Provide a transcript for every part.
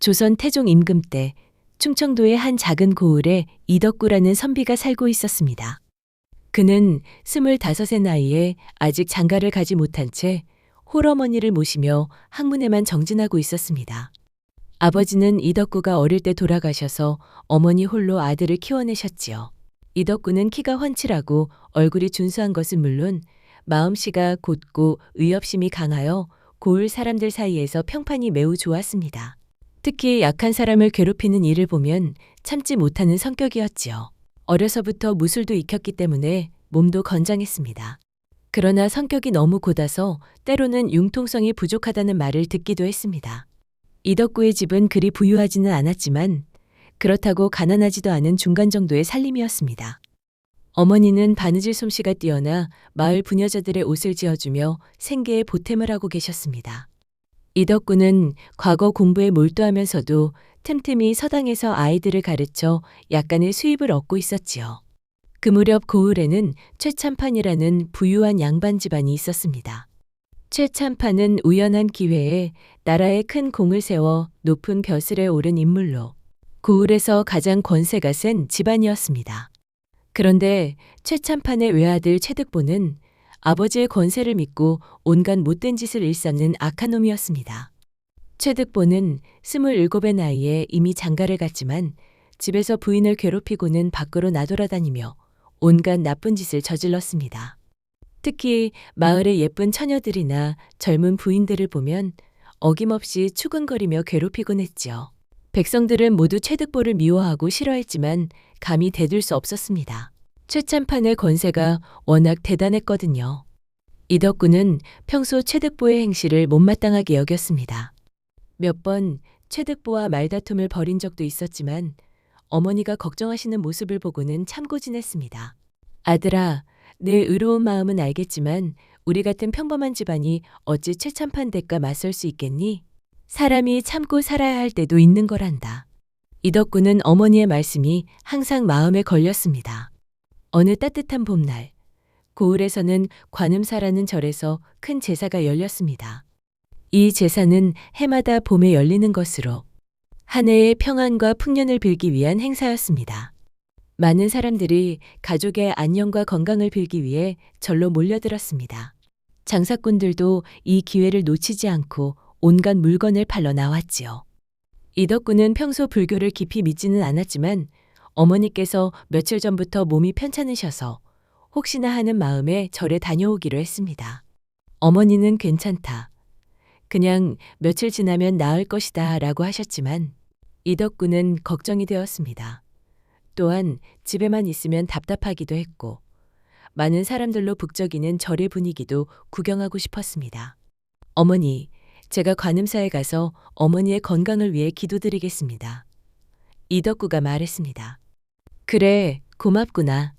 조선 태종 임금 때 충청도의 한 작은 고을에 이덕구라는 선비가 살고 있었습니다. 그는 25의 나이에 아직 장가를 가지 못한 채 홀어머니를 모시며 학문에만 정진하고 있었습니다. 아버지는 이덕구가 어릴 때 돌아가셔서 어머니 홀로 아들을 키워내셨지요. 이덕구는 키가 훤칠하고 얼굴이 준수한 것은 물론 마음씨가 곧고 의협심이 강하여 고을 사람들 사이에서 평판이 매우 좋았습니다. 특히 약한 사람을 괴롭히는 일을 보면 참지 못하는 성격이었지요. 어려서부터 무술도 익혔기 때문에 몸도 건장했습니다. 그러나 성격이 너무 곧아서 때로는 융통성이 부족하다는 말을 듣기도 했습니다. 이덕구의 집은 그리 부유하지는 않았지만 그렇다고 가난하지도 않은 중간 정도의 살림이었습니다. 어머니는 바느질 솜씨가 뛰어나 마을 부녀자들의 옷을 지어주며 생계에 보탬을 하고 계셨습니다. 이덕구는 과거 공부에 몰두하면서도 틈틈이 서당에서 아이들을 가르쳐 약간의 수입을 얻고 있었지요. 그 무렵 고을에는 최참판이라는 부유한 양반 집안이 있었습니다. 최참판은 우연한 기회에 나라에 큰 공을 세워 높은 벼슬에 오른 인물로 고을에서 가장 권세가 센 집안이었습니다. 그런데 최참판의 외아들 최득보는 아버지의 권세를 믿고 온갖 못된 짓을 일삼는 악한 놈이었습니다. 최득보는 27의 나이에 이미 장가를 갔지만 집에서 부인을 괴롭히고는 밖으로 나돌아다니며 온갖 나쁜 짓을 저질렀습니다. 특히 마을의 예쁜 처녀들이나 젊은 부인들을 보면 어김없이 추근거리며 괴롭히곤 했지요. 백성들은 모두 최득보를 미워하고 싫어했지만 감히 대들 수 없었습니다. 최참판의 권세가 워낙 대단했거든요. 이덕구는 평소 최득보의 행실을 못마땅하게 여겼습니다. 몇 번 최득보와 말다툼을 벌인 적도 있었지만 어머니가 걱정하시는 모습을 보고는 참고 지냈습니다. 아들아, 내 의로운 마음은 알겠지만 우리 같은 평범한 집안이 어찌 최참판 대가 맞설 수 있겠니? 사람이 참고 살아야 할 때도 있는 거란다. 이덕구는 어머니의 말씀이 항상 마음에 걸렸습니다. 어느 따뜻한 봄날, 고을에서는 관음사라는 절에서 큰 제사가 열렸습니다. 이 제사는 해마다 봄에 열리는 것으로 한 해의 평안과 풍년을 빌기 위한 행사였습니다. 많은 사람들이 가족의 안녕과 건강을 빌기 위해 절로 몰려들었습니다. 장사꾼들도 이 기회를 놓치지 않고 온갖 물건을 팔러 나왔지요. 이덕구는 평소 불교를 깊이 믿지는 않았지만 어머니께서 며칠 전부터 몸이 편찮으셔서 혹시나 하는 마음에 절에 다녀오기로 했습니다. 어머니는 괜찮다. 그냥 며칠 지나면 나을 것이다 라고 하셨지만 이덕구는 걱정이 되었습니다. 또한 집에만 있으면 답답하기도 했고 많은 사람들로 북적이는 절의 분위기도 구경하고 싶었습니다. 어머니, 제가 관음사에 가서 어머니의 건강을 위해 기도드리겠습니다. 이덕구가 말했습니다. 그래, 고맙구나.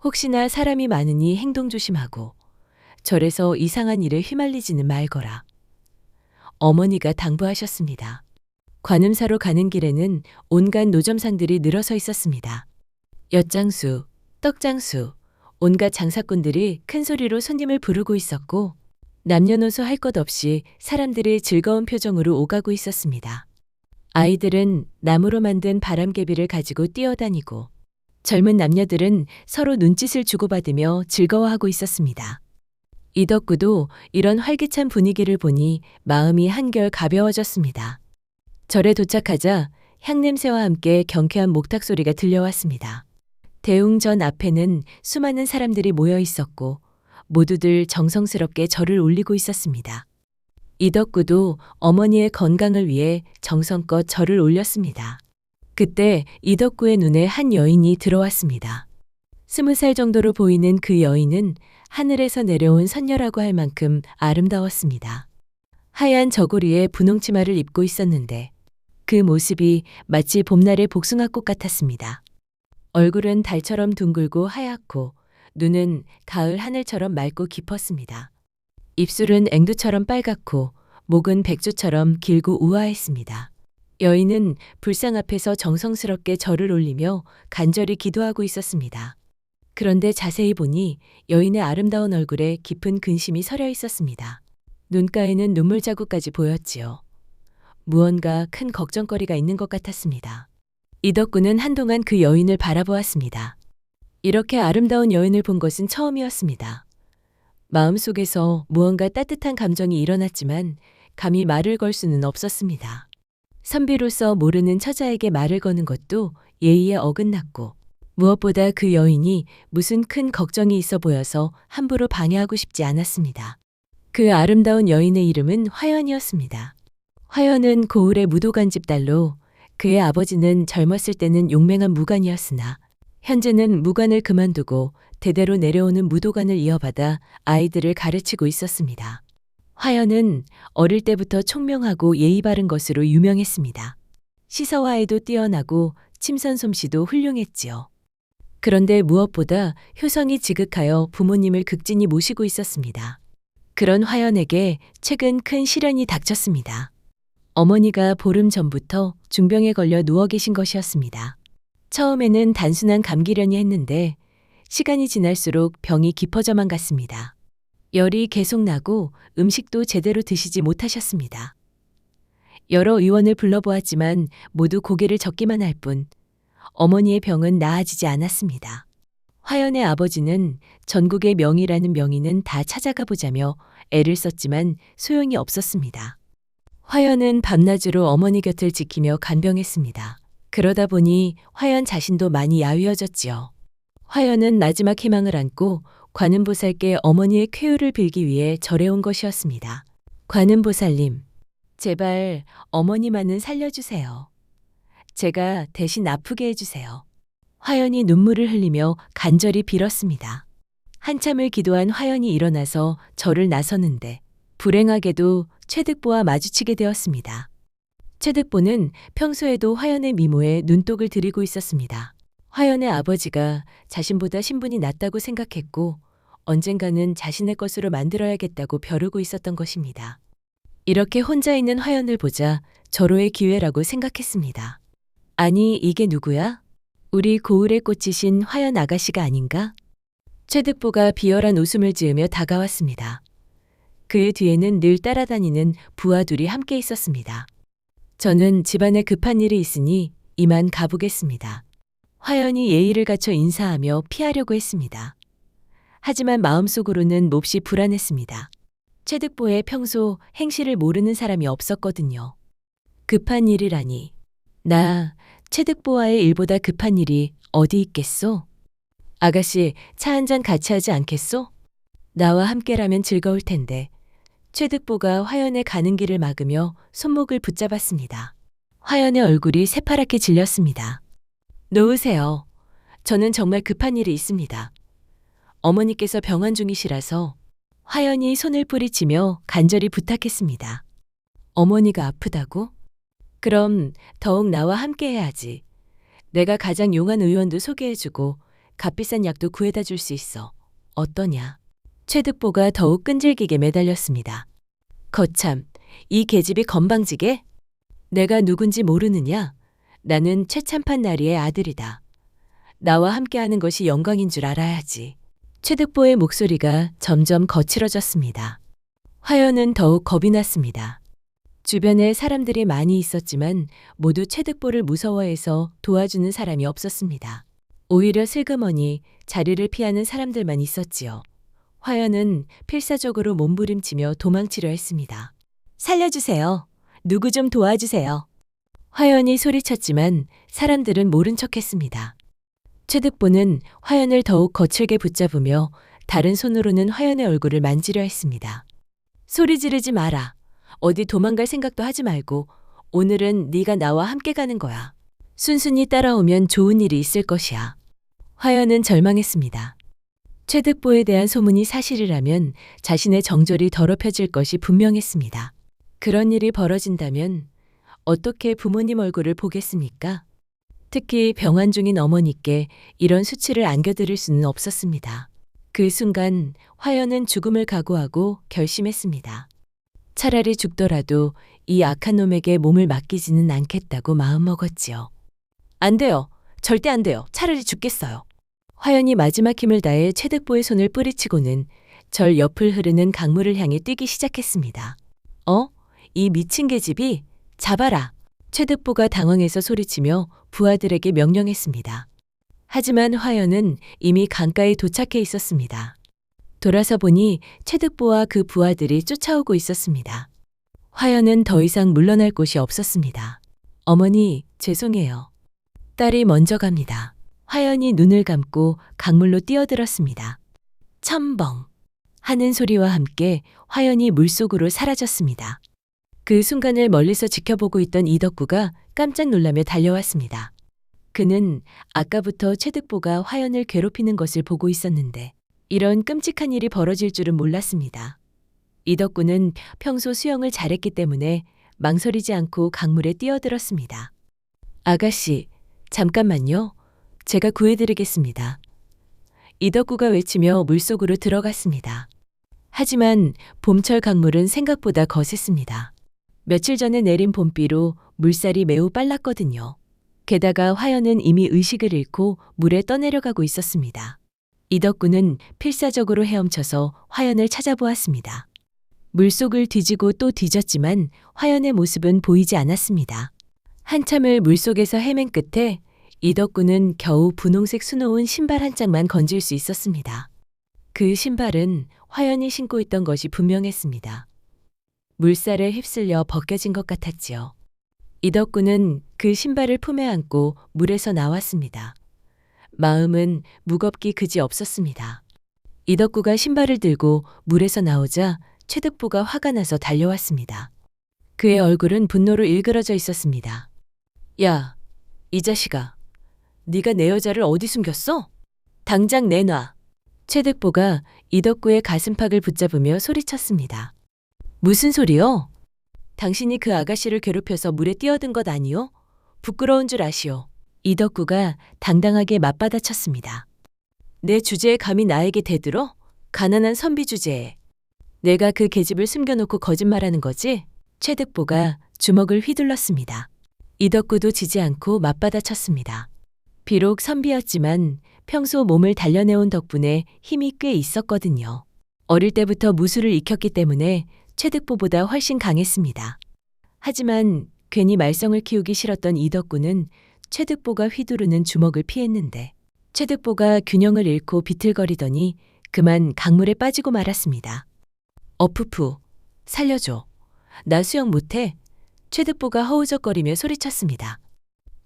혹시나 사람이 많으니 행동 조심하고 절에서 이상한 일에 휘말리지는 말거라. 어머니가 당부하셨습니다. 관음사로 가는 길에는 온갖 노점상들이 늘어서 있었습니다. 엿장수, 떡장수, 온갖 장사꾼들이 큰 소리로 손님을 부르고 있었고 남녀노소 할 것 없이 사람들이 즐거운 표정으로 오가고 있었습니다. 아이들은 나무로 만든 바람개비를 가지고 뛰어다니고 젊은 남녀들은 서로 눈짓을 주고받으며 즐거워하고 있었습니다. 이덕구도 이런 활기찬 분위기를 보니 마음이 한결 가벼워졌습니다. 절에 도착하자 향냄새와 함께 경쾌한 목탁 소리가 들려왔습니다. 대웅전 앞에는 수많은 사람들이 모여 있었고 모두들 정성스럽게 절을 올리고 있었습니다. 이덕구도 어머니의 건강을 위해 정성껏 절을 올렸습니다. 그때 이덕구의 눈에 한 여인이 들어왔습니다. 20살 정도로 보이는 그 여인은 하늘에서 내려온 선녀라고 할 만큼 아름다웠습니다. 하얀 저고리에 분홍치마를 입고 있었는데 그 모습이 마치 봄날의 복숭아꽃 같았습니다. 얼굴은 달처럼 둥글고 하얗고 눈은 가을 하늘처럼 맑고 깊었습니다. 입술은 앵두처럼 빨갛고 목은 백조처럼 길고 우아했습니다. 여인은 불상 앞에서 정성스럽게 절을 올리며 간절히 기도하고 있었습니다. 그런데 자세히 보니 여인의 아름다운 얼굴에 깊은 근심이 서려 있었습니다. 눈가에는 눈물 자국까지 보였지요. 무언가 큰 걱정거리가 있는 것 같았습니다. 이덕구는 한동안 그 여인을 바라보았습니다. 이렇게 아름다운 여인을 본 것은 처음이었습니다. 마음속에서 무언가 따뜻한 감정이 일어났지만 감히 말을 걸 수는 없었습니다. 선비로서 모르는 처자에게 말을 거는 것도 예의에 어긋났고 무엇보다 그 여인이 무슨 큰 걱정이 있어 보여서 함부로 방해하고 싶지 않았습니다. 그 아름다운 여인의 이름은 화연이었습니다. 화연은 고을의 무도간집 딸로 그의 아버지는 젊었을 때는 용맹한 무관이었으나 현재는 무관을 그만두고 대대로 내려오는 무도관을 이어받아 아이들을 가르치고 있었습니다. 화연은 어릴 때부터 총명하고 예의 바른 것으로 유명했습니다. 시서화에도 뛰어나고 침선 솜씨도 훌륭했지요. 그런데 무엇보다 효성이 지극하여 부모님을 극진히 모시고 있었습니다. 그런 화연에게 최근 큰 시련이 닥쳤습니다. 어머니가 보름 전부터 중병에 걸려 누워 계신 것이었습니다. 처음에는 단순한 감기려니 했는데 시간이 지날수록 병이 깊어져만 갔습니다. 열이 계속 나고 음식도 제대로 드시지 못하셨습니다. 여러 의원을 불러보았지만 모두 고개를 젓기만 할 뿐 어머니의 병은 나아지지 않았습니다. 화연의 아버지는 전국의 명의라는 명의는 다 찾아가 보자며 애를 썼지만 소용이 없었습니다. 화연은 밤낮으로 어머니 곁을 지키며 간병했습니다. 그러다 보니 화연 자신도 많이 야위어졌지요. 화연은 마지막 희망을 안고 관음보살께 어머니의 쾌유를 빌기 위해 절에 온 것이었습니다. 관음보살님, 제발 어머니만은 살려주세요. 제가 대신 아프게 해주세요. 화연이 눈물을 흘리며 간절히 빌었습니다. 한참을 기도한 화연이 일어나서 절을 나서는데 불행하게도 최득보와 마주치게 되었습니다. 최득보는 평소에도 화연의 미모에 눈독을 들이고 있었습니다. 화연의 아버지가 자신보다 신분이 낮다고 생각했고 언젠가는 자신의 것으로 만들어야겠다고 벼르고 있었던 것입니다. 이렇게 혼자 있는 화연을 보자 절호의 기회라고 생각했습니다. 아니, 이게 누구야? 우리 고을에 꽂히신 화연 아가씨가 아닌가? 최득보가 비열한 웃음을 지으며 다가왔습니다. 그의 뒤에는 늘 따라다니는 부하 둘이 함께 있었습니다. 저는 집안에 급한 일이 있으니 이만 가보겠습니다. 화연이 예의를 갖춰 인사하며 피하려고 했습니다. 하지만 마음속으로는 몹시 불안했습니다. 최득보의 평소 행실을 모르는 사람이 없었거든요. 급한 일이라니. 나 최득보와의 일보다 급한 일이 어디 있겠소? 아가씨, 차 한잔 같이 하지 않겠소? 나와 함께라면 즐거울 텐데. 최득보가 화연의 가는 길을 막으며 손목을 붙잡았습니다. 화연의 얼굴이 새파랗게 질렸습니다. 놓으세요. 저는 정말 급한 일이 있습니다. 어머니께서 병환 중이시라서. 화연이 손을 뿌리치며 간절히 부탁했습니다. 어머니가 아프다고? 그럼 더욱 나와 함께 해야지. 내가 가장 용한 의원도 소개해주고 값비싼 약도 구해다 줄 수 있어. 어떠냐? 최득보가 더욱 끈질기게 매달렸습니다. 거참, 이 계집이 건방지게? 내가 누군지 모르느냐? 나는 최참판 나리의 아들이다. 나와 함께하는 것이 영광인 줄 알아야지. 최득보의 목소리가 점점 거칠어졌습니다. 화연은 더욱 겁이 났습니다. 주변에 사람들이 많이 있었지만 모두 최득보를 무서워해서 도와주는 사람이 없었습니다. 오히려 슬그머니 자리를 피하는 사람들만 있었지요. 화연은 필사적으로 몸부림치며 도망치려 했습니다. 살려주세요. 누구 좀 도와주세요. 화연이 소리쳤지만 사람들은 모른 척했습니다. 최득보는 화연을 더욱 거칠게 붙잡으며 다른 손으로는 화연의 얼굴을 만지려 했습니다. 소리 지르지 마라. 어디 도망갈 생각도 하지 말고 오늘은 네가 나와 함께 가는 거야. 순순히 따라오면 좋은 일이 있을 것이야. 화연은 절망했습니다. 최득보에 대한 소문이 사실이라면 자신의 정절이 더럽혀질 것이 분명했습니다. 그런 일이 벌어진다면 어떻게 부모님 얼굴을 보겠습니까? 특히 병환 중인 어머니께 이런 수치를 안겨드릴 수는 없었습니다. 그 순간 화연은 죽음을 각오하고 결심했습니다. 차라리 죽더라도 이 악한 놈에게 몸을 맡기지는 않겠다고 마음먹었지요. 안 돼요. 절대 안 돼요. 차라리 죽겠어요. 화연이 마지막 힘을 다해 최득보의 손을 뿌리치고는 절 옆을 흐르는 강물을 향해 뛰기 시작했습니다. 이 미친 계집이 잡아라! 최득보가 당황해서 소리치며 부하들에게 명령했습니다. 하지만 화연은 이미 강가에 도착해 있었습니다. 돌아서 보니 최득보와 그 부하들이 쫓아오고 있었습니다. 화연은 더 이상 물러날 곳이 없었습니다. 어머니, 죄송해요. 딸이 먼저 갑니다. 화연이 눈을 감고 강물로 뛰어들었습니다. 첨벙 하는 소리와 함께 화연이 물속으로 사라졌습니다. 그 순간을 멀리서 지켜보고 있던 이덕구가 깜짝 놀라며 달려왔습니다. 그는 아까부터 최득보가 화연을 괴롭히는 것을 보고 있었는데 이런 끔찍한 일이 벌어질 줄은 몰랐습니다. 이덕구는 평소 수영을 잘했기 때문에 망설이지 않고 강물에 뛰어들었습니다. 아가씨, 잠깐만요. 제가 구해드리겠습니다. 이덕구가 외치며 물속으로 들어갔습니다. 하지만 봄철 강물은 생각보다 거셌습니다. 며칠 전에 내린 봄비로 물살이 매우 빨랐거든요. 게다가 화연은 이미 의식을 잃고 물에 떠내려가고 있었습니다. 이덕구는 필사적으로 헤엄쳐서 화연을 찾아보았습니다. 물속을 뒤지고 또 뒤졌지만 화연의 모습은 보이지 않았습니다. 한참을 물속에서 헤맨 끝에 이덕구는 겨우 분홍색 수놓은 신발 한 짝만 건질 수 있었습니다. 그 신발은 화연이 신고 있던 것이 분명했습니다. 물살에 휩쓸려 벗겨진 것 같았지요. 이덕구는 그 신발을 품에 안고 물에서 나왔습니다. 마음은 무겁기 그지 없었습니다. 이덕구가 신발을 들고 물에서 나오자 최득보가 화가 나서 달려왔습니다. 그의 얼굴은 분노로 일그러져 있었습니다. 야, 이 자식아. 네가 내 여자를 어디 숨겼어? 당장 내놔. 최득보가 이덕구의 가슴팍을 붙잡으며 소리쳤습니다. 무슨 소리요? 당신이 그 아가씨를 괴롭혀서 물에 뛰어든 것 아니요? 부끄러운 줄 아시오. 이덕구가 당당하게 맞받아쳤습니다. 내 주제에 감히 나에게 대들어? 가난한 선비 주제에. 내가 그 계집을 숨겨놓고 거짓말하는 거지? 최득보가 주먹을 휘둘렀습니다. 이덕구도 지지 않고 맞받아쳤습니다. 비록 선비였지만 평소 몸을 단련해온 덕분에 힘이 꽤 있었거든요. 어릴 때부터 무술을 익혔기 때문에 최득보보다 훨씬 강했습니다. 하지만 괜히 말썽을 키우기 싫었던 이덕구는 최득보가 휘두르는 주먹을 피했는데 최득보가 균형을 잃고 비틀거리더니 그만 강물에 빠지고 말았습니다. 어푸푸, 살려줘. 나 수영 못해. 최득보가 허우적거리며 소리쳤습니다.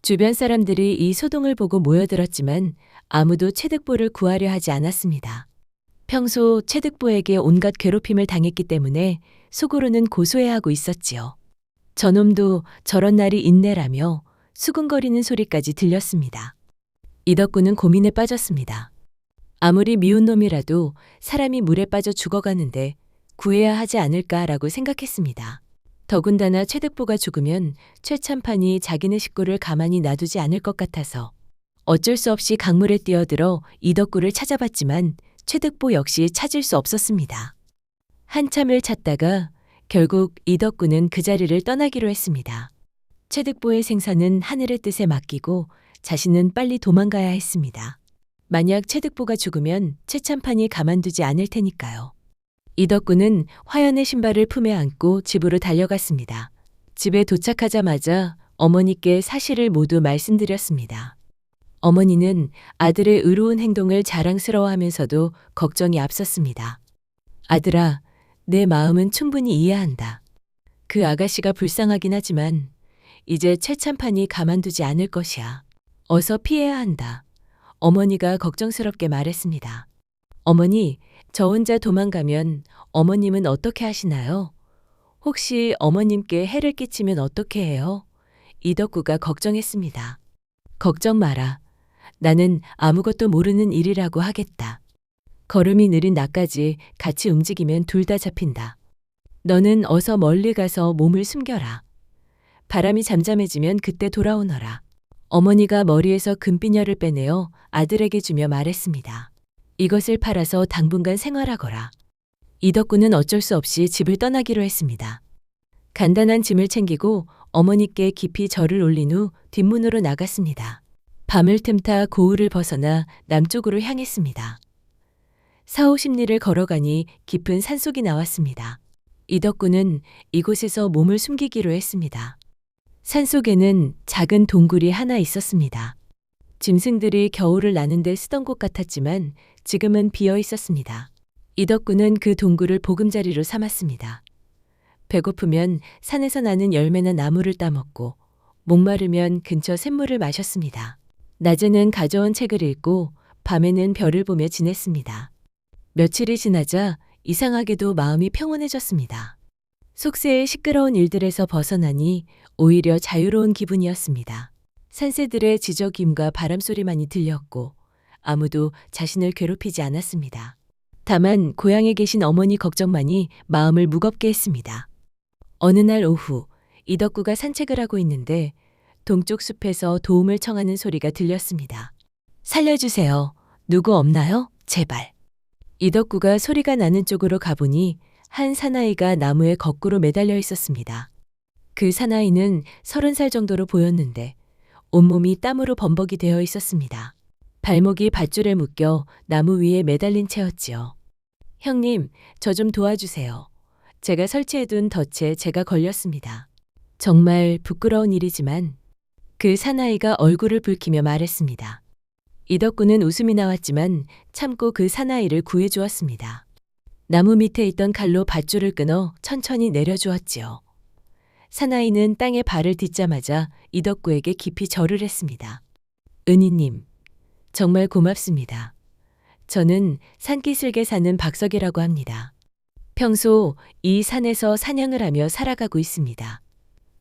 주변 사람들이 이 소동을 보고 모여들었지만 아무도 최득보를 구하려 하지 않았습니다. 평소 최득보에게 온갖 괴롭힘을 당했기 때문에 속으로는 고소해하고 있었지요. 저놈도 저런 날이 있네라며 수근거리는 소리까지 들렸습니다. 이덕구는 고민에 빠졌습니다. 아무리 미운 놈이라도 사람이 물에 빠져 죽어가는데 구해야 하지 않을까라고 생각했습니다. 더군다나 최득보가 죽으면 최참판이 자기네 식구를 가만히 놔두지 않을 것 같아서 어쩔 수 없이 강물에 뛰어들어 이덕구를 찾아봤지만 최득보 역시 찾을 수 없었습니다. 한참을 찾다가 결국 이덕구는 그 자리를 떠나기로 했습니다. 최득보의 생사는 하늘의 뜻에 맡기고 자신은 빨리 도망가야 했습니다. 만약 최득보가 죽으면 최참판이 가만두지 않을 테니까요. 이덕구는 화연의 신발을 품에 안고 집으로 달려갔습니다. 집에 도착하자마자 어머니께 사실을 모두 말씀드렸습니다. 어머니는 아들의 의로운 행동을 자랑스러워하면서도 걱정이 앞섰습니다. 아들아, 내 마음은 충분히 이해한다. 그 아가씨가 불쌍하긴 하지만 이제 최참판이 가만두지 않을 것이야. 어서 피해야 한다. 어머니가 걱정스럽게 말했습니다. 어머니, 저 혼자 도망가면 어머님은 어떻게 하시나요? 혹시 어머님께 해를 끼치면 어떻게 해요? 이덕구가 걱정했습니다. 걱정 마라. 나는 아무것도 모르는 일이라고 하겠다. 걸음이 느린 나까지 같이 움직이면 둘 다 잡힌다. 너는 어서 멀리 가서 몸을 숨겨라. 바람이 잠잠해지면 그때 돌아오너라. 어머니가 머리에서 금비녀를 빼내어 아들에게 주며 말했습니다. 이것을 팔아서 당분간 생활하거라. 이덕구는 어쩔 수 없이 집을 떠나기로 했습니다. 간단한 짐을 챙기고 어머니께 깊이 절을 올린 후 뒷문으로 나갔습니다. 밤을 틈타 고을을 벗어나 남쪽으로 향했습니다. 40~50리를 걸어가니 깊은 산속이 나왔습니다. 이덕구는 이곳에서 몸을 숨기기로 했습니다. 산속에는 작은 동굴이 하나 있었습니다. 짐승들이 겨울을 나는데 쓰던 곳 같았지만 지금은 비어 있었습니다. 이덕구는 그 동굴을 보금자리로 삼았습니다. 배고프면 산에서 나는 열매나 나무를 따먹고 목마르면 근처 샘물을 마셨습니다. 낮에는 가져온 책을 읽고 밤에는 별을 보며 지냈습니다. 며칠이 지나자 이상하게도 마음이 평온해졌습니다. 속세의 시끄러운 일들에서 벗어나니 오히려 자유로운 기분이었습니다. 산새들의 지저귀임과 바람소리만이 들렸고 아무도 자신을 괴롭히지 않았습니다. 다만 고향에 계신 어머니 걱정만이 마음을 무겁게 했습니다. 어느 날 오후 이덕구가 산책을 하고 있는데 동쪽 숲에서 도움을 청하는 소리가 들렸습니다. 살려주세요. 누구 없나요? 제발. 이덕구가 소리가 나는 쪽으로 가보니 한 사나이가 나무에 거꾸로 매달려 있었습니다. 그 사나이는 30살 정도로 보였는데 온몸이 땀으로 범벅이 되어 있었습니다. 발목이 밧줄에 묶여 나무 위에 매달린 채였지요. 형님, 저 좀 도와주세요. 제가 설치해둔 덫에 제가 걸렸습니다. 정말 부끄러운 일이지만 그 사나이가 얼굴을 붉히며 말했습니다. 이덕구는 웃음이 나왔지만 참고 그 사나이를 구해주었습니다. 나무 밑에 있던 칼로 밧줄을 끊어 천천히 내려주었지요. 사나이는 땅에 발을 딛자마자 이덕구에게 깊이 절을 했습니다. 은희님, 정말 고맙습니다. 저는 산기슭에 사는 박석이라고 합니다. 평소 이 산에서 사냥을 하며 살아가고 있습니다.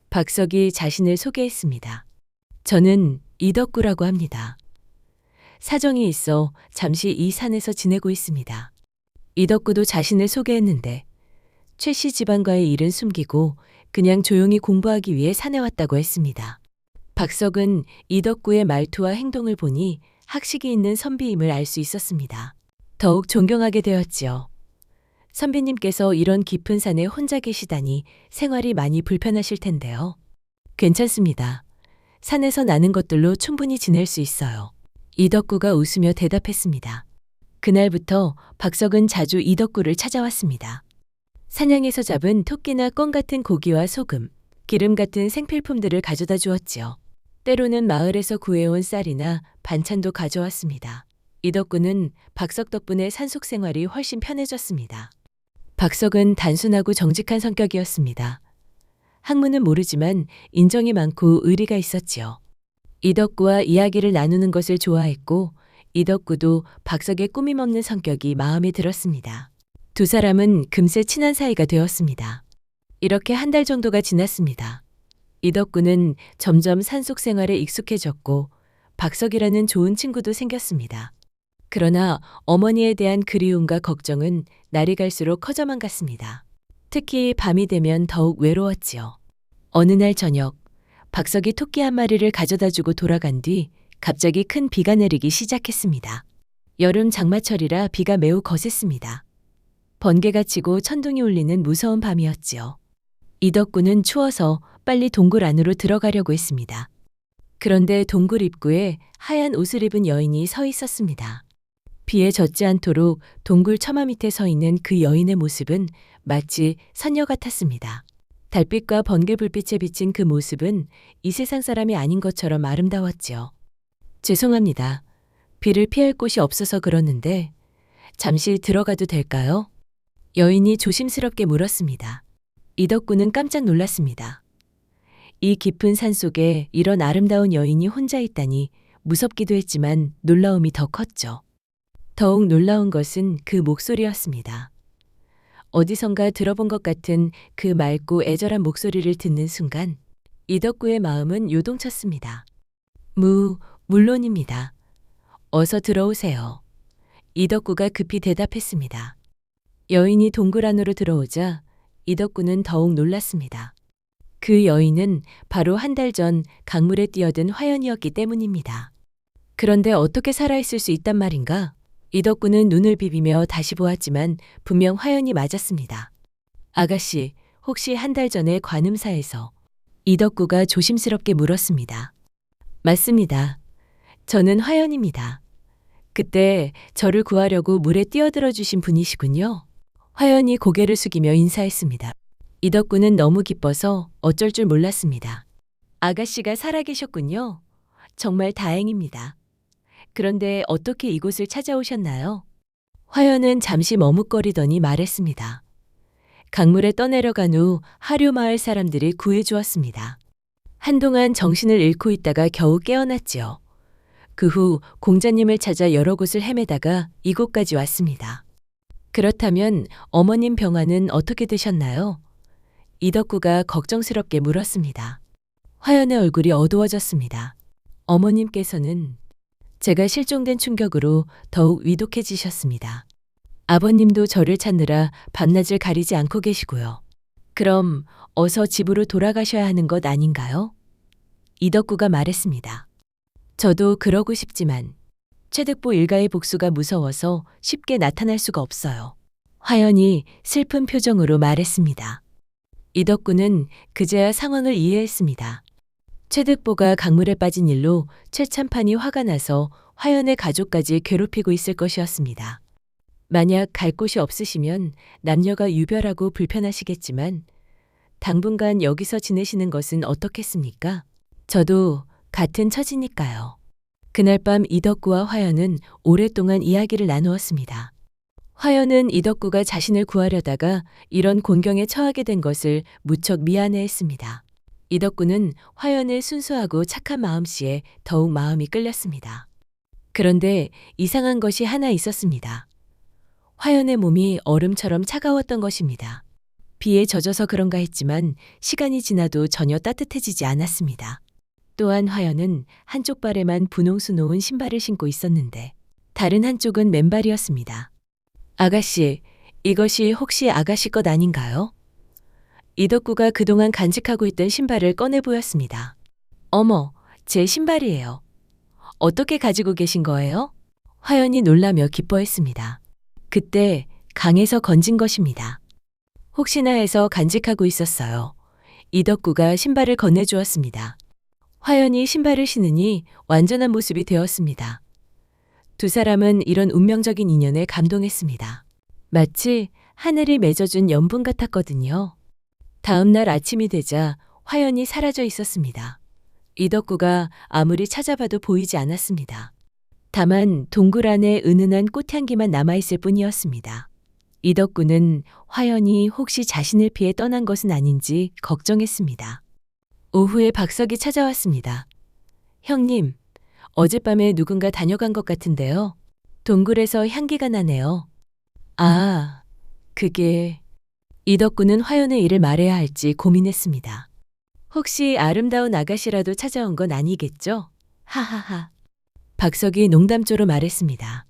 박석이 자신을 소개했습니다. 저는 이덕구라고 합니다. 사정이 있어 잠시 이 산에서 지내고 있습니다. 이덕구도 자신을 소개했는데 최씨 집안과의 일은 숨기고 그냥 조용히 공부하기 위해 산에 왔다고 했습니다. 박석은 이덕구의 말투와 행동을 보니 학식이 있는 선비임을 알 수 있었습니다. 더욱 존경하게 되었지요. 선비님께서 이런 깊은 산에 혼자 계시다니 생활이 많이 불편하실 텐데요. 괜찮습니다. 산에서 나는 것들로 충분히 지낼 수 있어요. 이덕구가 웃으며 대답했습니다. 그날부터 박석은 자주 이덕구를 찾아왔습니다. 사냥에서 잡은 토끼나 꿩 같은 고기와 소금, 기름 같은 생필품들을 가져다 주었지요. 때로는 마을에서 구해온 쌀이나 반찬도 가져왔습니다. 이덕구는 박석 덕분에 산속 생활이 훨씬 편해졌습니다. 박석은 단순하고 정직한 성격이었습니다. 학문은 모르지만 인정이 많고 의리가 있었지요. 이덕구와 이야기를 나누는 것을 좋아했고 이덕구도 박석의 꾸밈없는 성격이 마음에 들었습니다. 두 사람은 금세 친한 사이가 되었습니다. 이렇게 한 달 정도가 지났습니다. 이덕구는 점점 산속 생활에 익숙해졌고 박석이라는 좋은 친구도 생겼습니다. 그러나 어머니에 대한 그리움과 걱정은 날이 갈수록 커져만 갔습니다. 특히 밤이 되면 더욱 외로웠지요. 어느 날 저녁, 박석이 토끼 한 마리를 가져다 주고 돌아간 뒤 갑자기 큰 비가 내리기 시작했습니다. 여름 장마철이라 비가 매우 거셌습니다. 번개가 치고 천둥이 울리는 무서운 밤이었지요. 이덕구는 추워서 빨리 동굴 안으로 들어가려고 했습니다. 그런데 동굴 입구에 하얀 옷을 입은 여인이 서 있었습니다. 비에 젖지 않도록 동굴 처마 밑에 서 있는 그 여인의 모습은 마치 선녀 같았습니다. 달빛과 번개 불빛에 비친 그 모습은 이 세상 사람이 아닌 것처럼 아름다웠지요. 죄송합니다. 비를 피할 곳이 없어서 그러는데 잠시 들어가도 될까요? 여인이 조심스럽게 물었습니다. 이덕구는 깜짝 놀랐습니다. 이 깊은 산속에 이런 아름다운 여인이 혼자 있다니 무섭기도 했지만 놀라움이 더 컸죠. 더욱 놀라운 것은 그 목소리였습니다. 어디선가 들어본 것 같은 그 맑고 애절한 목소리를 듣는 순간 이덕구의 마음은 요동쳤습니다. 물론입니다. 어서 들어오세요. 이덕구가 급히 대답했습니다. 여인이 동굴 안으로 들어오자 이덕구는 더욱 놀랐습니다. 그 여인은 바로 한 달 전 강물에 뛰어든 화연이었기 때문입니다. 그런데 어떻게 살아있을 수 있단 말인가? 이덕구는 눈을 비비며 다시 보았지만 분명 화연이 맞았습니다. 아가씨, 혹시 한 달 전에 관음사에서? 이덕구가 조심스럽게 물었습니다. 맞습니다. 저는 화연입니다. 그때 저를 구하려고 물에 뛰어들어 주신 분이시군요. 화연이 고개를 숙이며 인사했습니다. 이덕구는 너무 기뻐서 어쩔 줄 몰랐습니다. 아가씨가 살아계셨군요. 정말 다행입니다. 그런데 어떻게 이곳을 찾아오셨나요? 화연은 잠시 머뭇거리더니 말했습니다. 강물에 떠내려간 후 하류마을 사람들이 구해주었습니다. 한동안 정신을 잃고 있다가 겨우 깨어났지요. 그 후 공자님을 찾아 여러 곳을 헤매다가 이곳까지 왔습니다. 그렇다면 어머님 병환은 어떻게 되셨나요? 이덕구가 걱정스럽게 물었습니다. 화연의 얼굴이 어두워졌습니다. 어머님께서는 제가 실종된 충격으로 더욱 위독해지셨습니다. 아버님도 저를 찾느라 밤낮을 가리지 않고 계시고요. 그럼 어서 집으로 돌아가셔야 하는 것 아닌가요? 이덕구가 말했습니다. 저도 그러고 싶지만 최득보 일가의 복수가 무서워서 쉽게 나타날 수가 없어요. 화연이 슬픈 표정으로 말했습니다. 이덕구는 그제야 상황을 이해했습니다. 최득보가 강물에 빠진 일로 최참판이 화가 나서 화연의 가족까지 괴롭히고 있을 것이었습니다. 만약 갈 곳이 없으시면 남녀가 유별하고 불편하시겠지만 당분간 여기서 지내시는 것은 어떻겠습니까? 저도 같은 처지니까요. 그날 밤 이덕구와 화연은 오랫동안 이야기를 나누었습니다. 화연은 이덕구가 자신을 구하려다가 이런 곤경에 처하게 된 것을 무척 미안해했습니다. 이덕구는 화연의 순수하고 착한 마음씨에 더욱 마음이 끌렸습니다. 그런데 이상한 것이 하나 있었습니다. 화연의 몸이 얼음처럼 차가웠던 것입니다. 비에 젖어서 그런가 했지만 시간이 지나도 전혀 따뜻해지지 않았습니다. 또한 화연은 한쪽 발에만 분홍수 놓은 신발을 신고 있었는데 다른 한쪽은 맨발이었습니다. 아가씨, 이것이 혹시 아가씨 것 아닌가요? 이덕구가 그동안 간직하고 있던 신발을 꺼내 보였습니다. 어머, 제 신발이에요. 어떻게 가지고 계신 거예요? 화연이 놀라며 기뻐했습니다. 그때 강에서 건진 것입니다. 혹시나 해서 간직하고 있었어요. 이덕구가 신발을 건네주었습니다. 화연이 신발을 신으니 완전한 모습이 되었습니다. 두 사람은 이런 운명적인 인연에 감동했습니다. 마치 하늘이 맺어준 연분 같았거든요. 다음 날 아침이 되자 화연이 사라져 있었습니다. 이덕구가 아무리 찾아봐도 보이지 않았습니다. 다만 동굴 안에 은은한 꽃향기만 남아있을 뿐이었습니다. 이덕구는 화연이 혹시 자신을 피해 떠난 것은 아닌지 걱정했습니다. 오후에 박석이 찾아왔습니다. 형님, 어젯밤에 누군가 다녀간 것 같은데요. 동굴에서 향기가 나네요. 아, 그게... 이덕구는 화연의 일을 말해야 할지 고민했습니다. 혹시 아름다운 아가씨라도 찾아온 건 아니겠죠? 하하하. 박석이 농담조로 말했습니다.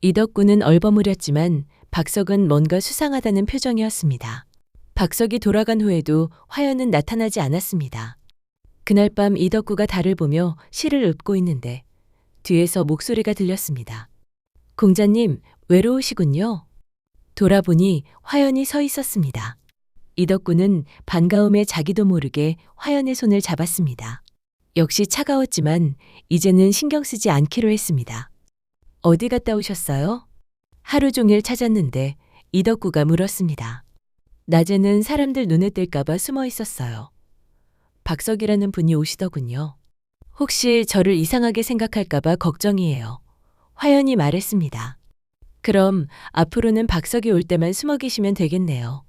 이덕구는 얼버무렸지만 박석은 뭔가 수상하다는 표정이었습니다. 박석이 돌아간 후에도 화연은 나타나지 않았습니다. 그날 밤 이덕구가 달을 보며 시를 읊고 있는데 뒤에서 목소리가 들렸습니다. 공자님, 외로우시군요. 돌아보니 화연이 서 있었습니다. 이덕구는 반가움에 자기도 모르게 화연의 손을 잡았습니다. 역시 차가웠지만 이제는 신경 쓰지 않기로 했습니다. 어디 갔다 오셨어요? 하루 종일 찾았는데 이덕구가 물었습니다. 낮에는 사람들 눈에 띌까봐 숨어 있었어요. 박석이라는 분이 오시더군요. 혹시 저를 이상하게 생각할까봐 걱정이에요. 화연이 말했습니다. 그럼 앞으로는 박석이 올 때만 숨어 계시면 되겠네요.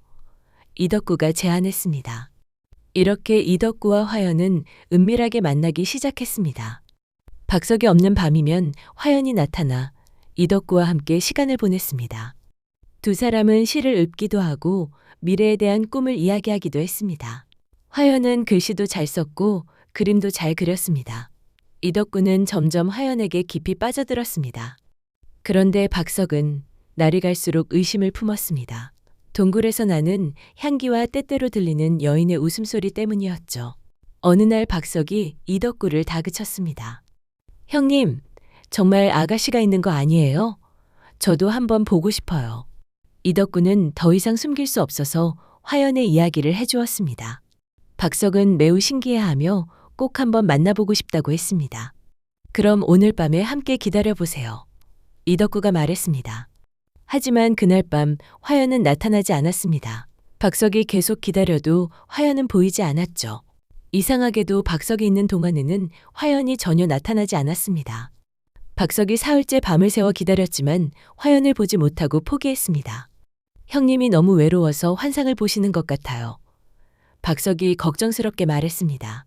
이덕구가 제안했습니다. 이렇게 이덕구와 화연은 은밀하게 만나기 시작했습니다. 박석이 없는 밤이면 화연이 나타나 이덕구와 함께 시간을 보냈습니다. 두 사람은 시를 읊기도 하고 미래에 대한 꿈을 이야기하기도 했습니다. 화연은 글씨도 잘 썼고 그림도 잘 그렸습니다. 이덕구는 점점 화연에게 깊이 빠져들었습니다. 그런데 박석은 날이 갈수록 의심을 품었습니다. 동굴에서 나는 향기와 때때로 들리는 여인의 웃음소리 때문이었죠. 어느 날 박석이 이덕구를 다그쳤습니다. 형님, 정말 아가씨가 있는 거 아니에요? 저도 한번 보고 싶어요. 이덕구는 더 이상 숨길 수 없어서 화연의 이야기를 해주었습니다. 박석은 매우 신기해하며 꼭 한번 만나보고 싶다고 했습니다. 그럼 오늘 밤에 함께 기다려보세요. 이덕구가 말했습니다. 하지만 그날 밤 화연은 나타나지 않았습니다. 박석이 계속 기다려도 화연은 보이지 않았죠. 이상하게도 박석이 있는 동안에는 화연이 전혀 나타나지 않았습니다. 박석이 사흘째 밤을 새워 기다렸지만 화연을 보지 못하고 포기했습니다. 형님이 너무 외로워서 환상을 보시는 것 같아요. 박석이 걱정스럽게 말했습니다.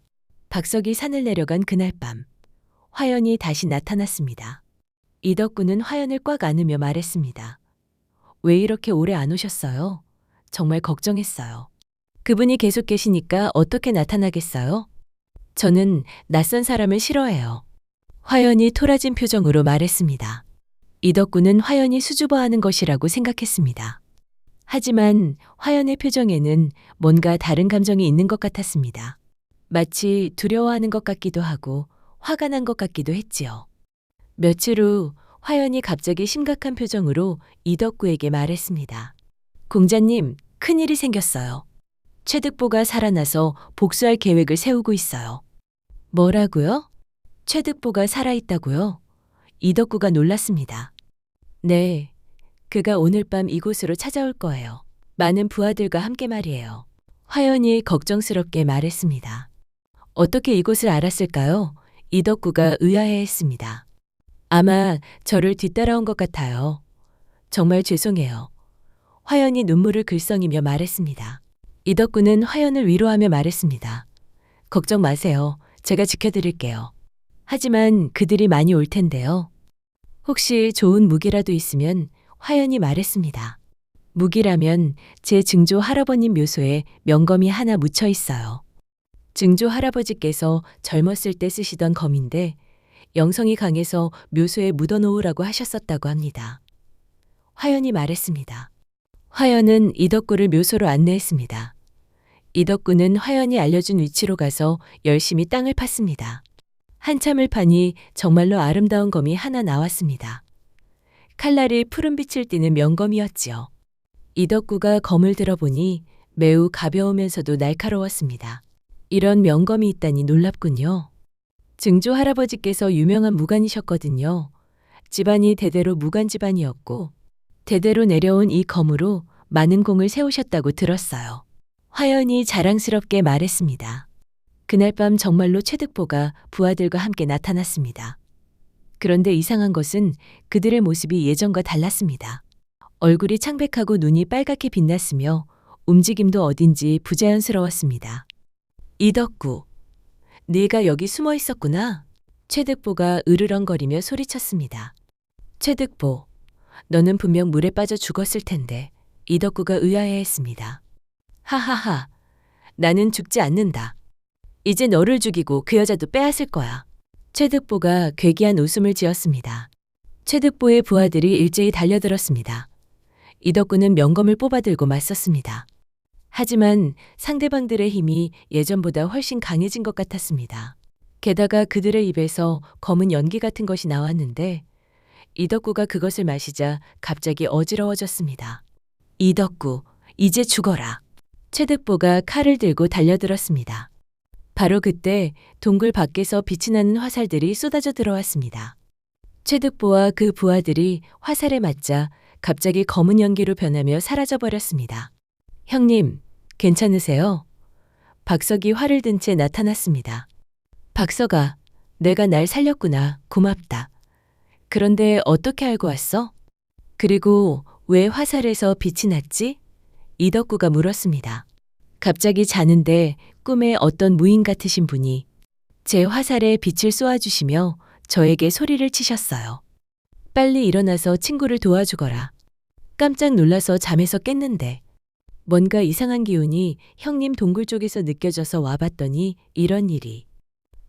박석이 산을 내려간 그날 밤, 화연이 다시 나타났습니다. 이덕구는 화연을 꽉 안으며 말했습니다. 왜 이렇게 오래 안 오셨어요? 정말 걱정했어요. 그분이 계속 계시니까 어떻게 나타나겠어요? 저는 낯선 사람을 싫어해요. 화연이 토라진 표정으로 말했습니다. 이덕구는 화연이 수줍어하는 것이라고 생각했습니다. 하지만 화연의 표정에는 뭔가 다른 감정이 있는 것 같았습니다. 마치 두려워하는 것 같기도 하고 화가 난 것 같기도 했지요. 며칠 후 화연이 갑자기 심각한 표정으로 이덕구에게 말했습니다. 공자님, 큰일이 생겼어요. 최득보가 살아나서 복수할 계획을 세우고 있어요. 뭐라고요? 최득보가 살아있다고요? 이덕구가 놀랐습니다. 네, 그가 오늘 밤 이곳으로 찾아올 거예요. 많은 부하들과 함께 말이에요. 화연이 걱정스럽게 말했습니다. 어떻게 이곳을 알았을까요? 이덕구가 의아해했습니다. 아마 저를 뒤따라온 것 같아요. 정말 죄송해요. 화연이 눈물을 글썽이며 말했습니다. 이덕구는 화연을 위로하며 말했습니다. 걱정 마세요. 제가 지켜드릴게요. 하지만 그들이 많이 올 텐데요. 혹시 좋은 무기라도 있으면 화연이 말했습니다. 무기라면 제 증조 할아버님 묘소에 명검이 하나 묻혀 있어요. 증조 할아버지께서 젊었을 때 쓰시던 검인데 영성이 강해서 묘소에 묻어놓으라고 하셨었다고 합니다. 화연이 말했습니다. 화연은 이덕구를 묘소로 안내했습니다. 이덕구는 화연이 알려준 위치로 가서 열심히 땅을 팠습니다. 한참을 파니 정말로 아름다운 검이 하나 나왔습니다. 칼날이 푸른빛을 띠는 명검이었지요. 이덕구가 검을 들어보니 매우 가벼우면서도 날카로웠습니다. 이런 명검이 있다니 놀랍군요. 증조 할아버지께서 유명한 무관이셨거든요. 집안이 대대로 무관 집안이었고 대대로 내려온 이 검으로 많은 공을 세우셨다고 들었어요. 화연이 자랑스럽게 말했습니다. 그날 밤 정말로 최득보가 부하들과 함께 나타났습니다. 그런데 이상한 것은 그들의 모습이 예전과 달랐습니다. 얼굴이 창백하고 눈이 빨갛게 빛났으며 움직임도 어딘지 부자연스러웠습니다. 이덕구, 네가 여기 숨어 있었구나. 최득보가 으르렁거리며 소리쳤습니다. 최득보, 너는 분명 물에 빠져 죽었을 텐데. 이덕구가 의아해했습니다. 하하하, 나는 죽지 않는다. 이제 너를 죽이고 그 여자도 빼앗을 거야. 최득보가 괴기한 웃음을 지었습니다. 최득보의 부하들이 일제히 달려들었습니다. 이덕구는 명검을 뽑아들고 맞섰습니다. 하지만 상대방들의 힘이 예전보다 훨씬 강해진 것 같았습니다. 게다가 그들의 입에서 검은 연기 같은 것이 나왔는데 이덕구가 그것을 마시자 갑자기 어지러워졌습니다. 이덕구, 이제 죽어라. 최득보가 칼을 들고 달려들었습니다. 바로 그때 동굴 밖에서 빛이 나는 화살들이 쏟아져 들어왔습니다. 최득보와 그 부하들이 화살에 맞자 갑자기 검은 연기로 변하며 사라져버렸습니다. 형님, 괜찮으세요? 박석이 활을 든 채 나타났습니다. 박석아, 내가 날 살렸구나. 고맙다. 그런데 어떻게 알고 왔어? 그리고 왜 화살에서 빛이 났지? 이덕구가 물었습니다. 갑자기 자는데 꿈에 어떤 무인 같으신 분이 제 화살에 빛을 쏘아주시며 저에게 소리를 치셨어요. 빨리 일어나서 친구를 도와주거라. 깜짝 놀라서 잠에서 깼는데 뭔가 이상한 기운이 형님 동굴 쪽에서 느껴져서 와봤더니 이런 일이.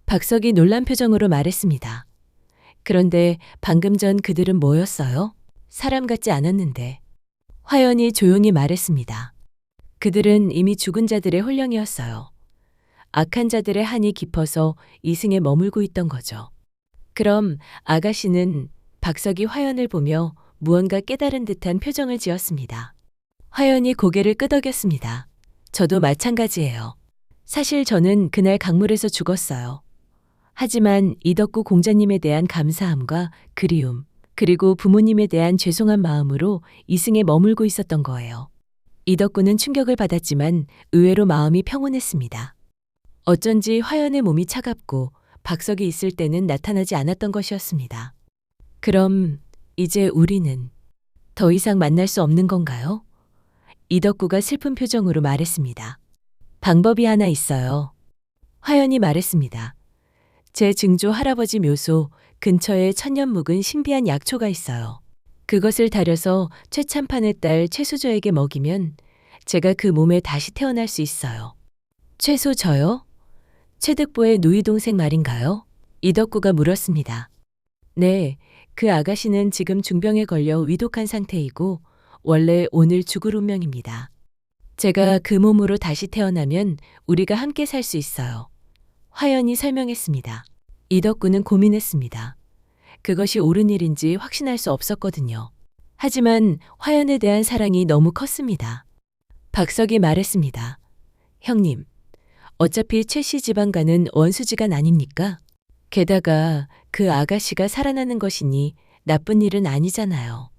박석이 놀란 표정으로 말했습니다. 그런데 방금 전 그들은 뭐였어요? 사람 같지 않았는데. 화연이 조용히 말했습니다. 그들은 이미 죽은 자들의 혼령이었어요. 악한 자들의 한이 깊어서 이승에 머물고 있던 거죠. 그럼 아가씨는 박석이 화연을 보며 무언가 깨달은 듯한 표정을 지었습니다. 화연이 고개를 끄덕였습니다. 저도 마찬가지예요. 사실 저는 그날 강물에서 죽었어요. 하지만 이덕구 공자님에 대한 감사함과 그리움, 그리고 부모님에 대한 죄송한 마음으로 이승에 머물고 있었던 거예요. 이덕구는 충격을 받았지만 의외로 마음이 평온했습니다. 어쩐지 화연의 몸이 차갑고 박석이 있을 때는 나타나지 않았던 것이었습니다. 그럼 이제 우리는 더 이상 만날 수 없는 건가요? 이덕구가 슬픈 표정으로 말했습니다. 방법이 하나 있어요. 화연이 말했습니다. 제 증조 할아버지 묘소 근처에 천년 묵은 신비한 약초가 있어요. 그것을 다려서 최참판의 딸 최수저에게 먹이면 제가 그 몸에 다시 태어날 수 있어요. 최수저요? 최득보의 누이 동생 말인가요? 이덕구가 물었습니다. 네, 그 아가씨는 지금 중병에 걸려 위독한 상태이고 원래 오늘 죽을 운명입니다. 제가 그 몸으로 다시 태어나면 우리가 함께 살 수 있어요. 화연이 설명했습니다. 이덕구는 고민했습니다. 그것이 옳은 일인지 확신할 수 없었거든요. 하지만 화연에 대한 사랑이 너무 컸습니다. 박석이 말했습니다. 형님, 어차피 최씨 집안과는 원수지간 아닙니까? 게다가 그 아가씨가 살아나는 것이니 나쁜 일은 아니잖아요.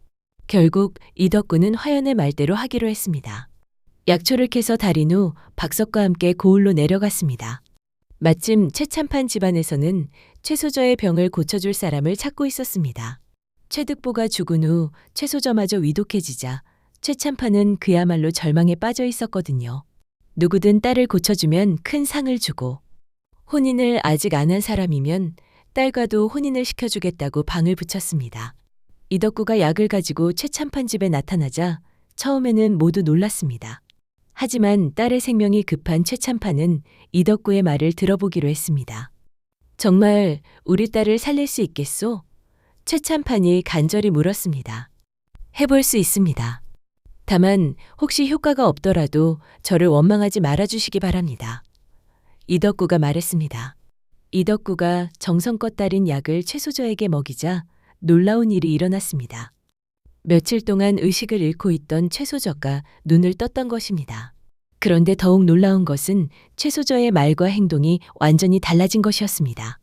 결국 이덕구는 화연의 말대로 하기로 했습니다. 약초를 캐서 달인 후 박석과 함께 고을로 내려갔습니다. 마침 최참판 집안에서는 최소저의 병을 고쳐줄 사람을 찾고 있었습니다. 최득보가 죽은 후 최소저마저 위독해지자 최참판은 그야말로 절망에 빠져 있었거든요. 누구든 딸을 고쳐주면 큰 상을 주고 혼인을 아직 안 한 사람이면 딸과도 혼인을 시켜주겠다고 방을 붙였습니다. 이덕구가 약을 가지고 최참판 집에 나타나자 처음에는 모두 놀랐습니다. 하지만 딸의 생명이 급한 최참판은 이덕구의 말을 들어보기로 했습니다. 정말 우리 딸을 살릴 수 있겠소? 최참판이 간절히 물었습니다. 해볼 수 있습니다. 다만 혹시 효과가 없더라도 저를 원망하지 말아주시기 바랍니다. 이덕구가 말했습니다. 이덕구가 정성껏 따린 약을 최소저에게 먹이자 놀라운 일이 일어났습니다. 며칠 동안 의식을 잃고 있던 최소저가 눈을 떴던 것입니다. 그런데 더욱 놀라운 것은 최소저의 말과 행동이 완전히 달라진 것이었습니다.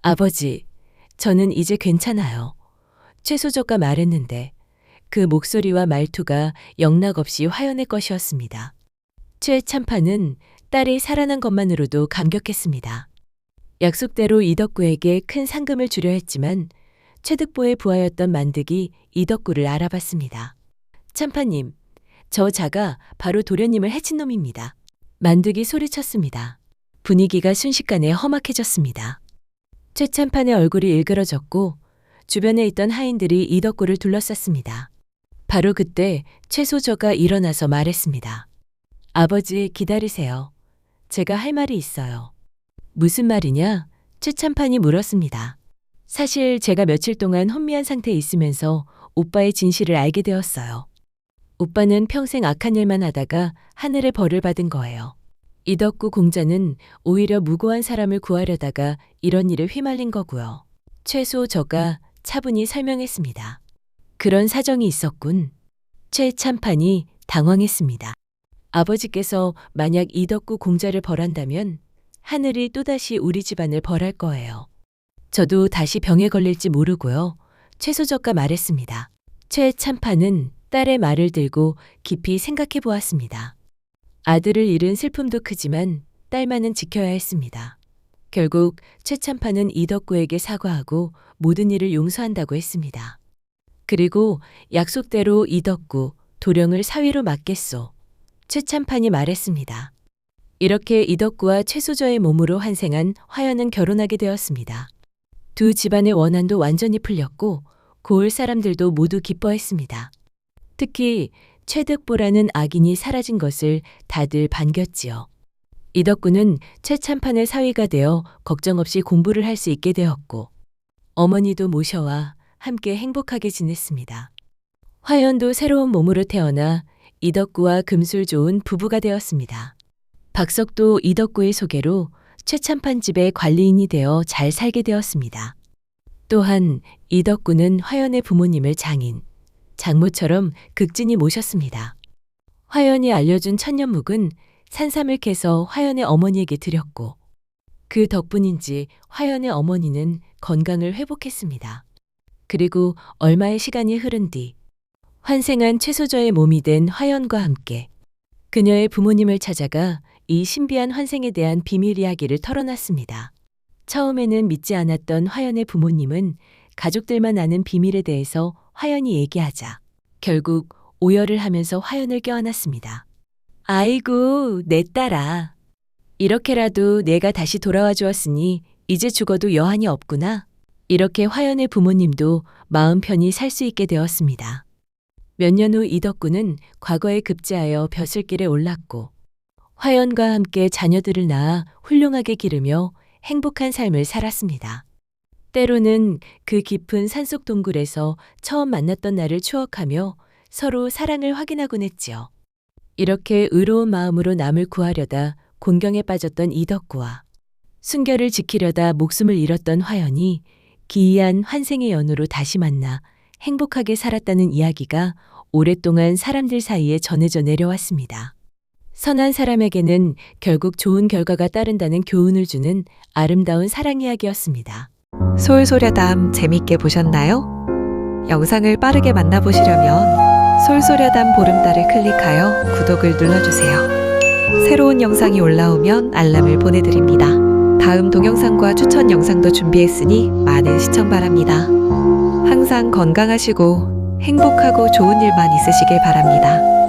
아버지, 저는 이제 괜찮아요. 최소저가 말했는데 그 목소리와 말투가 영락없이 화연의 것이었습니다. 최참판은 딸이 살아난 것만으로도 감격했습니다. 약속대로 이덕구에게 큰 상금을 주려 했지만 최득보의 부하였던 만득이 이덕구를 알아봤습니다. 참판님, 저 자가 바로 도련님을 해친 놈입니다. 만득이 소리쳤습니다. 분위기가 순식간에 험악해졌습니다. 최참판의 얼굴이 일그러졌고 주변에 있던 하인들이 이덕구를 둘러쌌습니다. 바로 그때 최소저가 일어나서 말했습니다. 아버지 기다리세요. 제가 할 말이 있어요. 무슨 말이냐? 최참판이 물었습니다. 사실 제가 며칠 동안 혼미한 상태에 있으면서 오빠의 진실을 알게 되었어요. 오빠는 평생 악한 일만 하다가 하늘의 벌을 받은 거예요. 이덕구 공자는 오히려 무고한 사람을 구하려다가 이런 일에 휘말린 거고요. 최소저가 차분히 설명했습니다. 그런 사정이 있었군. 최참판이 당황했습니다. 아버지께서 만약 이덕구 공자를 벌한다면 하늘이 또다시 우리 집안을 벌할 거예요. 저도 다시 병에 걸릴지 모르고요. 최소저가 말했습니다. 최참판은 딸의 말을 들고 깊이 생각해 보았습니다. 아들을 잃은 슬픔도 크지만 딸만은 지켜야 했습니다. 결국 최참판은 이덕구에게 사과하고 모든 일을 용서한다고 했습니다. 그리고 약속대로 이덕구, 도령을 사위로 맡겠소. 최참판이 말했습니다. 이렇게 이덕구와 최소저의 몸으로 환생한 화연은 결혼하게 되었습니다. 두 집안의 원한도 완전히 풀렸고 고을 사람들도 모두 기뻐했습니다. 특히 최득보라는 악인이 사라진 것을 다들 반겼지요. 이덕구는 최참판의 사위가 되어 걱정 없이 공부를 할 수 있게 되었고 어머니도 모셔와 함께 행복하게 지냈습니다. 화연도 새로운 몸으로 태어나 이덕구와 금술 좋은 부부가 되었습니다. 박석도 이덕구의 소개로 최참판 집의 관리인이 되어 잘 살게 되었습니다. 또한 이덕구는 화연의 부모님을 장인, 장모처럼 극진히 모셨습니다. 화연이 알려준 천년묵은 산삼을 캐서 화연의 어머니에게 드렸고 그 덕분인지 화연의 어머니는 건강을 회복했습니다. 그리고 얼마의 시간이 흐른 뒤 환생한 최소저의 몸이 된 화연과 함께 그녀의 부모님을 찾아가 이 신비한 환생에 대한 비밀 이야기를 털어놨습니다. 처음에는 믿지 않았던 화연의 부모님은 가족들만 아는 비밀에 대해서 화연이 얘기하자 결국 오열을 하면서 화연을 껴안았습니다. 아이고, 내 딸아. 이렇게라도 내가 다시 돌아와 주었으니 이제 죽어도 여한이 없구나. 이렇게 화연의 부모님도 마음 편히 살 수 있게 되었습니다. 몇 년 후 이덕구는 과거에 급제하여 벼슬길에 올랐고 화연과 함께 자녀들을 낳아 훌륭하게 기르며 행복한 삶을 살았습니다. 때로는 그 깊은 산속 동굴에서 처음 만났던 날을 추억하며 서로 사랑을 확인하곤 했지요. 이렇게 의로운 마음으로 남을 구하려다 곤경에 빠졌던 이덕구와 순결을 지키려다 목숨을 잃었던 화연이 기이한 환생의 연으로 다시 만나 행복하게 살았다는 이야기가 오랫동안 사람들 사이에 전해져 내려왔습니다. 선한 사람에게는 결국 좋은 결과가 따른다는 교훈을 주는 아름다운 사랑 이야기였습니다. 솔솔야담 재밌게 보셨나요? 영상을 빠르게 만나보시려면 솔솔야담 보름달을 클릭하여 구독을 눌러주세요. 새로운 영상이 올라오면 알람을 보내드립니다. 다음 동영상과 추천 영상도 준비했으니 많은 시청 바랍니다. 항상 건강하시고 행복하고 좋은 일만 있으시길 바랍니다.